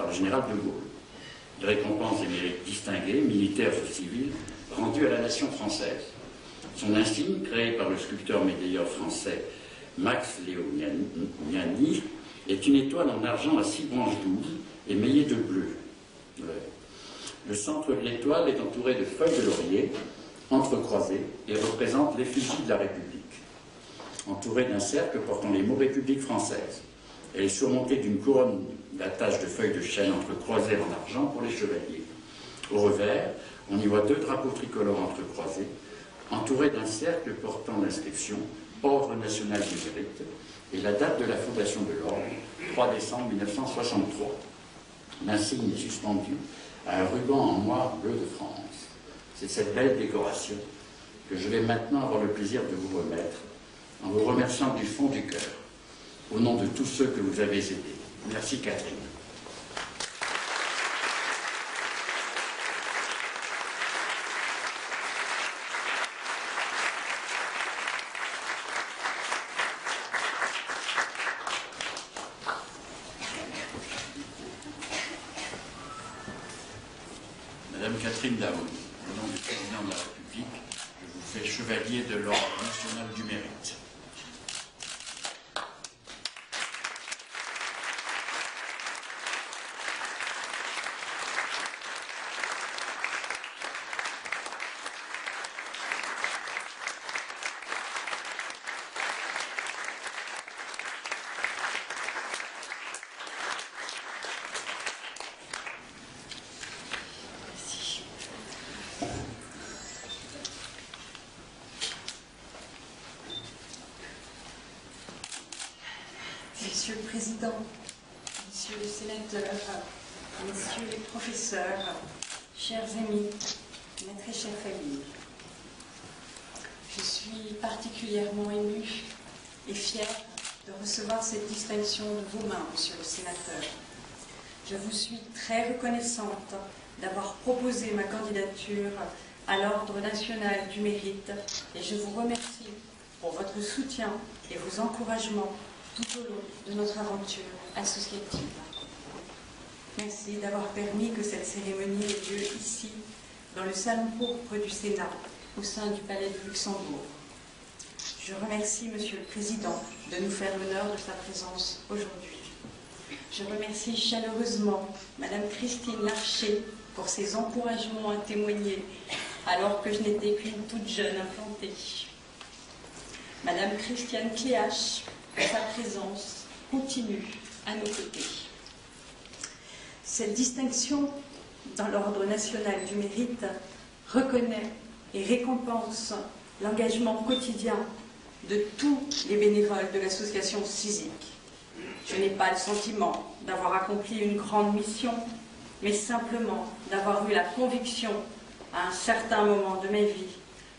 par le général de Gaulle. Il récompense des mérites distingués, militaires ou civils, rendus à la nation française. Son insigne, créé par le sculpteur médailleur français Max Leoniani, est une étoile en argent à 6 branches doubles, émaillée de bleu. Le centre de l'étoile est entouré de feuilles de laurier, entrecroisées, et représente l'effigie de la République. Entourée d'un cercle portant les mots République française. Elle est surmontée d'une couronne d'attaches de feuilles de chêne entrecroisées en argent pour les chevaliers. Au revers, on y voit 2 drapeaux tricolores entrecroisés, entourés d'un cercle portant l'inscription « Ordre national du mérite » et la date de la fondation de l'ordre, 3 décembre 1963. L'insigne est suspendu à un ruban en moire bleu de France. C'est cette belle décoration que je vais maintenant avoir le plaisir de vous remettre, en vous remerciant du fond du cœur, au nom de tous ceux que vous avez aidés. Merci Catherine. Madame Catherine Daoud, au nom du président de la République, je vous fais chevalier de l'Ordre national du mérite. Monsieur le Président, Monsieur le Sénateur, Messieurs les professeurs, chers amis, ma très chère famille, je suis particulièrement émue et fière de recevoir cette distinction de vos mains, Monsieur le Sénateur. Je vous suis très reconnaissante d'avoir proposé ma candidature à l'Ordre national du mérite et je vous remercie pour votre soutien et vos encouragements tout au long de notre aventure associative. Merci d'avoir permis que cette cérémonie ait lieu ici, dans le salon pourpre du Sénat, au sein du Palais de Luxembourg. Je remercie Monsieur le Président de nous faire l'honneur de sa présence aujourd'hui. Je remercie chaleureusement Madame Christine Larcher pour ses encouragements à témoigner, alors que je n'étais qu'une toute jeune implantée. Madame Christiane Cléache, sa présence continue à nos côtés. Cette distinction dans l'Ordre national du mérite reconnaît et récompense l'engagement quotidien de tous les bénévoles de l'association CISIC. Je n'ai pas le sentiment d'avoir accompli une grande mission, mais simplement d'avoir eu la conviction, à un certain moment de ma vie,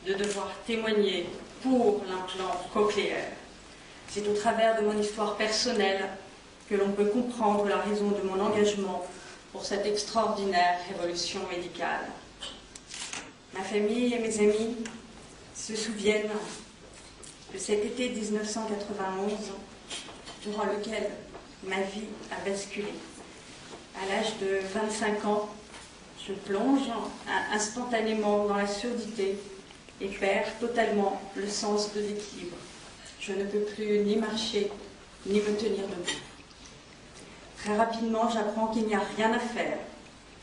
de devoir témoigner pour l'implant cochléaire. C'est au travers de mon histoire personnelle que l'on peut comprendre la raison de mon engagement pour cette extraordinaire révolution médicale. Ma famille et mes amis se souviennent de cet été 1991, durant lequel ma vie a basculé. À l'âge de 25 ans, je plonge instantanément dans la surdité et perds totalement le sens de l'équilibre. Je ne peux plus ni marcher, ni me tenir debout. Très rapidement, j'apprends qu'il n'y a rien à faire.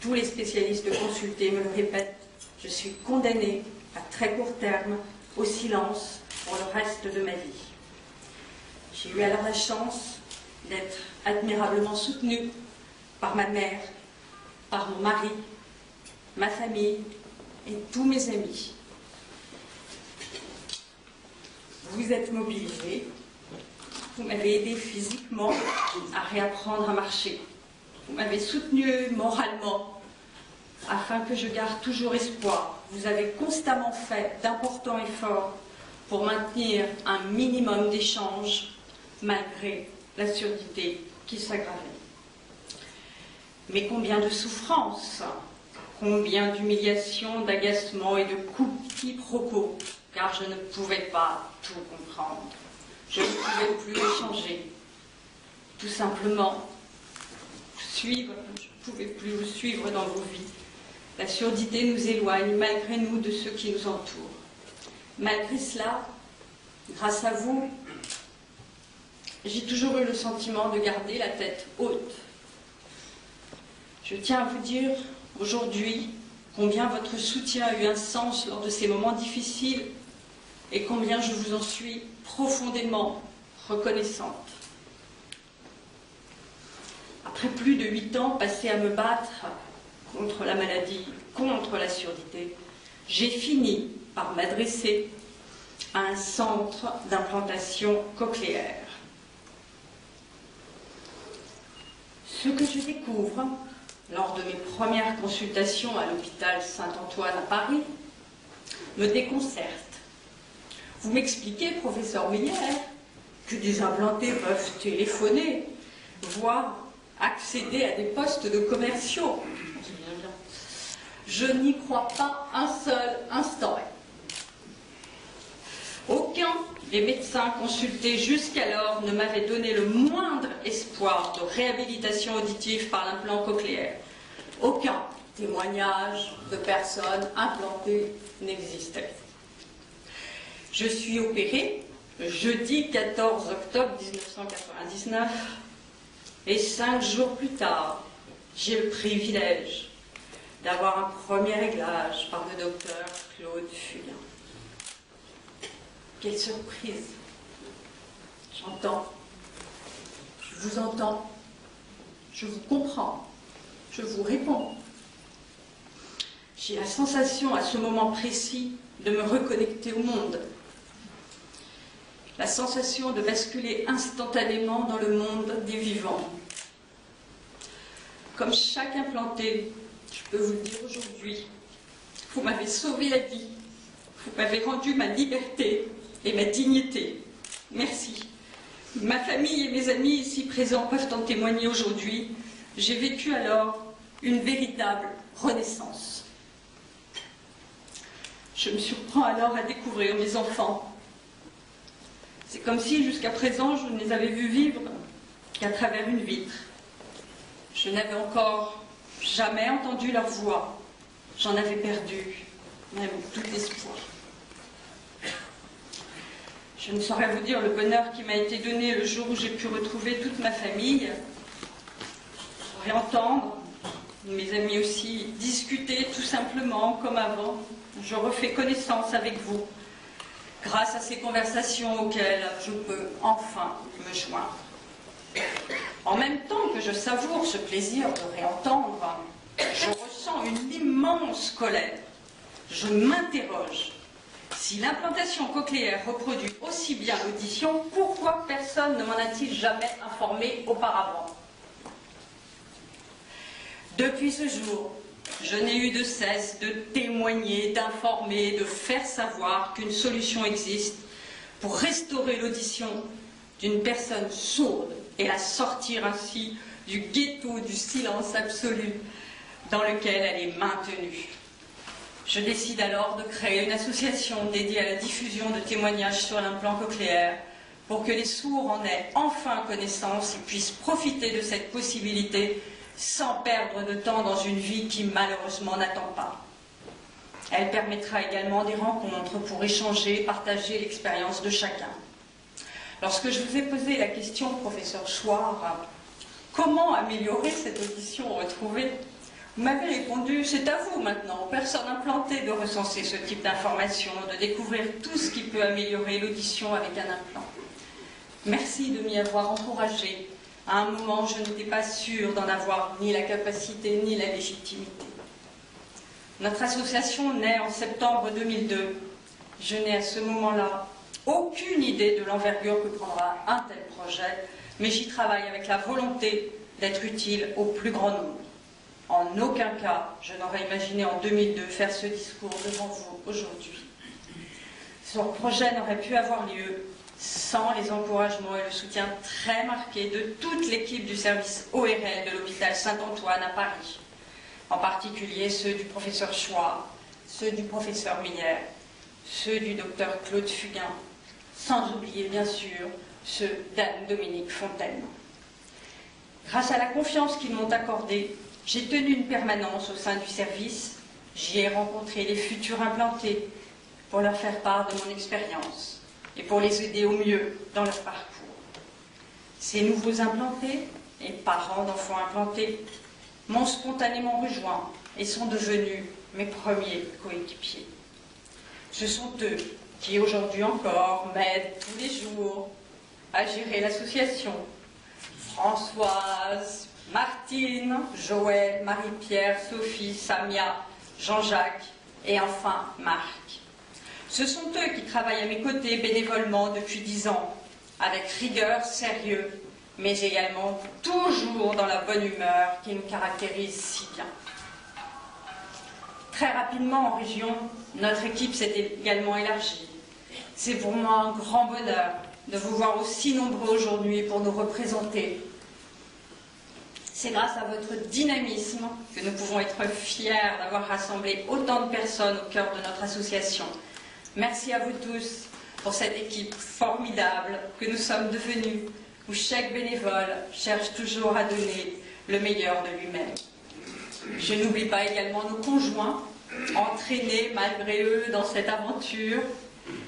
Tous les spécialistes consultés me le répètent. Je suis condamnée à très court terme au silence pour le reste de ma vie. J'ai eu alors la chance d'être admirablement soutenue par ma mère, par mon mari, ma famille et tous mes amis. Vous vous êtes mobilisés, vous m'avez aidé physiquement à réapprendre à marcher. Vous m'avez soutenu moralement afin que je garde toujours espoir. Vous avez constamment fait d'importants efforts pour maintenir un minimum d'échanges malgré la surdité qui s'aggravait. Mais combien de souffrances, combien d'humiliations, d'agacements et de coups quiproquos, car je ne pouvais pas tout comprendre. Je ne pouvais plus échanger. Tout simplement, suivre, je ne pouvais plus vous suivre dans vos vies. La surdité nous éloigne malgré nous de ceux qui nous entourent. Malgré cela, grâce à vous, j'ai toujours eu le sentiment de garder la tête haute. Je tiens à vous dire aujourd'hui combien votre soutien a eu un sens lors de ces moments difficiles et combien je vous en suis profondément reconnaissante. Après plus de 8 ans passés à me battre contre la maladie, contre la surdité, j'ai fini par m'adresser à un centre d'implantation cochléaire. Ce que je découvre lors de mes premières consultations à l'hôpital Saint-Antoine à Paris me déconcerte. Vous m'expliquez, professeur Miller, que des implantés peuvent téléphoner, voire accéder à des postes de commerciaux. Je n'y crois pas un seul instant. Aucun des médecins consultés jusqu'alors ne m'avait donné le moindre espoir de réhabilitation auditive par l'implant cochléaire. Aucun témoignage de personnes implantées n'existait. Je suis opérée le jeudi 14 octobre 1999 et 5 jours plus tard, j'ai le privilège d'avoir un premier réglage par le docteur Claude Fugain. Quelle surprise! J'entends, je vous entends, je vous comprends, je vous réponds. J'ai la sensation à ce moment précis de me reconnecter au monde. La sensation de basculer instantanément dans le monde des vivants. Comme chaque implanté, je peux vous le dire aujourd'hui, vous m'avez sauvé la vie, vous m'avez rendu ma liberté et ma dignité. Merci. Ma famille et mes amis ici présents peuvent en témoigner aujourd'hui. J'ai vécu alors une véritable renaissance. Je me surprends alors à découvrir mes enfants. C'est comme si jusqu'à présent je ne les avais vus vivre qu'à travers une vitre. Je n'avais encore jamais entendu leur voix. J'en avais perdu même tout espoir. Je ne saurais vous dire le bonheur qui m'a été donné le jour où j'ai pu retrouver toute ma famille, réentendre, mes amis aussi, discuter tout simplement comme avant. Je refais connaissance avec vous, grâce à ces conversations auxquelles je peux enfin me joindre. En même temps que je savoure ce plaisir de réentendre, je ressens une immense colère. Je m'interroge. Si l'implantation cochléaire reproduit aussi bien l'audition, pourquoi personne ne m'en a-t-il jamais informé auparavant? Depuis ce jour, je n'ai eu de cesse de témoigner, d'informer, de faire savoir qu'une solution existe pour restaurer l'audition d'une personne sourde et la sortir ainsi du ghetto du silence absolu dans lequel elle est maintenue. Je décide alors de créer une association dédiée à la diffusion de témoignages sur l'implant cochléaire pour que les sourds en aient enfin connaissance et puissent profiter de cette possibilité sans perdre de temps dans une vie qui malheureusement n'attend pas. Elle permettra également des rencontres pour échanger et partager l'expérience de chacun. Lorsque je vous ai posé la question, professeur Chouard, comment améliorer cette audition retrouvée, vous m'avez répondu, c'est à vous maintenant, aux personnes implantées, de recenser ce type d'informations, de découvrir tout ce qui peut améliorer l'audition avec un implant. Merci de m'y avoir encouragé à un moment où je n'étais pas sûre d'en avoir ni la capacité ni la légitimité. Notre association naît en septembre 2002. Je n'ai à ce moment-là aucune idée de l'envergure que prendra un tel projet, mais j'y travaille avec la volonté d'être utile au plus grand nombre. En aucun cas, je n'aurais imaginé en 2002 faire ce discours devant vous aujourd'hui. Ce projet n'aurait pu avoir lieu sans les encouragements et le soutien très marqué de toute l'équipe du service ORL de l'hôpital Saint-Antoine à Paris, en particulier ceux du professeur Chouard, ceux du professeur Miller, ceux du docteur Claude Fugain, sans oublier bien sûr ceux d'Anne-Dominique Fontaine. Grâce à la confiance qu'ils m'ont accordée, j'ai tenu une permanence au sein du service. J'y ai rencontré les futurs implantés pour leur faire part de mon expérience et pour les aider au mieux dans leur parcours. Ces nouveaux implantés et parents d'enfants implantés m'ont spontanément rejoint et sont devenus mes premiers coéquipiers. Ce sont eux qui, aujourd'hui encore, m'aident tous les jours à gérer l'association. Françoise, Martine, Joël, Marie-Pierre, Sophie, Samia, Jean-Jacques et enfin Marc. Ce sont eux qui travaillent à mes côtés bénévolement depuis 10 ans, avec rigueur, sérieux, mais également toujours dans la bonne humeur qui nous caractérise si bien. Très rapidement en région, notre équipe s'est également élargie. C'est pour moi un grand bonheur de vous voir aussi nombreux aujourd'hui pour nous représenter. C'est grâce à votre dynamisme que nous pouvons être fiers d'avoir rassemblé autant de personnes au cœur de notre association. Merci à vous tous pour cette équipe formidable que nous sommes devenus, où chaque bénévole cherche toujours à donner le meilleur de lui-même. Je n'oublie pas également nos conjoints, entraînés malgré eux dans cette aventure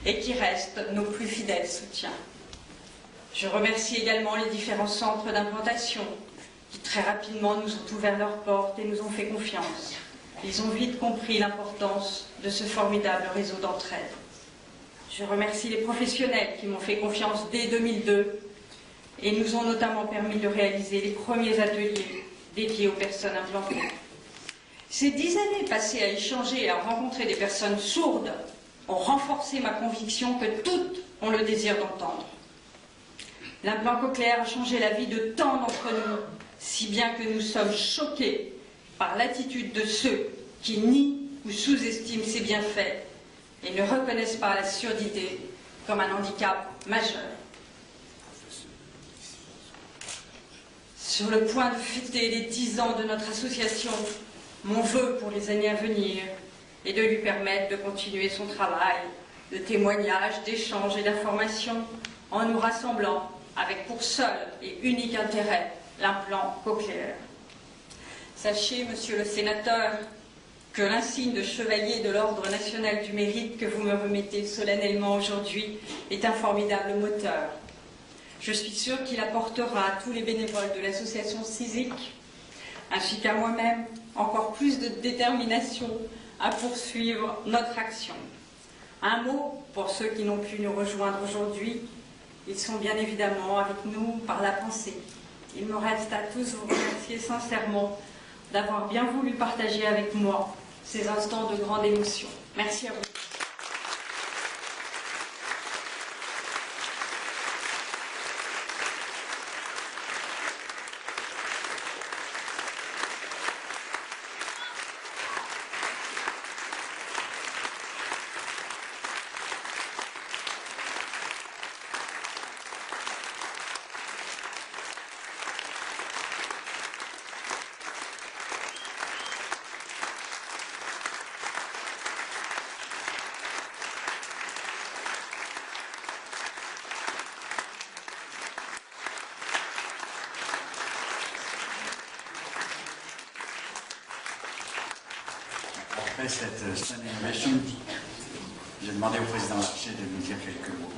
et qui restent nos plus fidèles soutiens. Je remercie également les différents centres d'implantation qui très rapidement nous ont ouvert leurs portes et nous ont fait confiance. Ils ont vite compris l'importance de ce formidable réseau d'entraide. Je remercie les professionnels qui m'ont fait confiance dès 2002 et nous ont notamment permis de réaliser les premiers ateliers dédiés aux personnes implantées. Ces 10 années passées à échanger et à rencontrer des personnes sourdes ont renforcé ma conviction que toutes ont le désir d'entendre. L'implant cochléaire a changé la vie de tant d'entre nous, si bien que nous sommes choqués par l'attitude de ceux qui nient ou sous-estiment ses bienfaits et ne reconnaissent pas la surdité comme un handicap majeur. Sur le point de fêter les 10 ans de notre association, mon vœu pour les années à venir est de lui permettre de continuer son travail de témoignage, d'échange et d'information en nous rassemblant avec pour seul et unique intérêt l'implant cochléaire. Sachez, monsieur le sénateur, que l'insigne de chevalier de l'Ordre national du mérite que vous me remettez solennellement aujourd'hui est un formidable moteur. Je suis sûre qu'il apportera à tous les bénévoles de l'association CISIC, ainsi qu'à moi-même, encore plus de détermination à poursuivre notre action. Un mot pour ceux qui n'ont pu nous rejoindre aujourd'hui. Ils sont bien évidemment avec nous par la pensée. Il me reste à tous vous remercier sincèrement d'avoir bien voulu partager avec moi ces instants de grande émotion. Merci à vous. Après cette standing ovation, j'ai demandé au président Larcher de nous dire quelques mots.